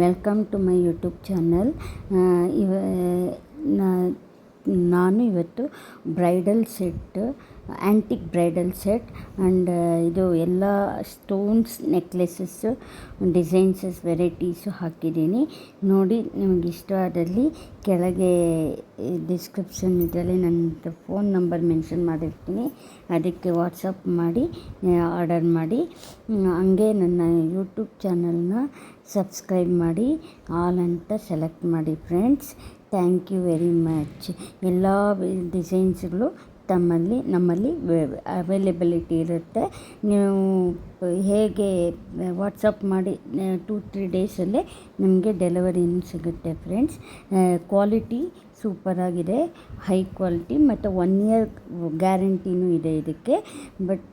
Welcome to my YouTube channel. ಇವ ನಾನು ಇವತ್ತು bridal set, antique bridal set and ಇದು ಎಲ್ಲ ಸ್ಟೋನ್ಸ್ ನೆಕ್ಲೆಸಸ್ಸು ಡಿಸೈನ್ಸಸ್ ವೆರೈಟೀಸು ಹಾಕಿದ್ದೀನಿ. ನೋಡಿ, ನಿಮಗೆ ಇಷ್ಟವಾದಲ್ಲಿ ಕೆಳಗೆ ಡಿಸ್ಕ್ರಿಪ್ಷನ್ ಇದರಲ್ಲಿ ನನ್ನದು ಫೋನ್ ನಂಬರ್ ಮೆನ್ಷನ್ ಮಾಡಿರ್ತೀನಿ, ಅದಕ್ಕೆ ವಾಟ್ಸಪ್ ಮಾಡಿ ಆರ್ಡರ್ ಮಾಡಿ. ಹಂಗೆ ನನ್ನ ಯೂಟ್ಯೂಬ್ ಚಾನಲ್ನ ಸಬ್ಸ್ಕ್ರೈಬ್ ಮಾಡಿ, ಆಲ್ ಅಂತ ಸೆಲೆಕ್ಟ್ ಮಾಡಿ friends. Thank you very much. ಎಲ್ಲ ಡಿಸೈನ್ಸ್ಗಳು ನಮ್ಮಲ್ಲಿ ಅವೈಲೇಬಿಲಿಟಿ ಇರುತ್ತೆ. ನೀವು ಹೇಗೆ ವಾಟ್ಸಪ್ ಮಾಡಿ 2-3 ಡೇಸಲ್ಲೇ ನಿಮಗೆ ಡೆಲಿವರಿನೂ ಸಿಗುತ್ತೆ ಫ್ರೆಂಡ್ಸ್. ಕ್ವಾಲಿಟಿ ಸೂಪರಾಗಿದೆ, ಹೈ ಕ್ವಾಲಿಟಿ ಮತ್ತು 1 ಇಯರ್ ಗ್ಯಾರಂಟಿನೂ ಇದೆ ಇದಕ್ಕೆ. ಬಟ್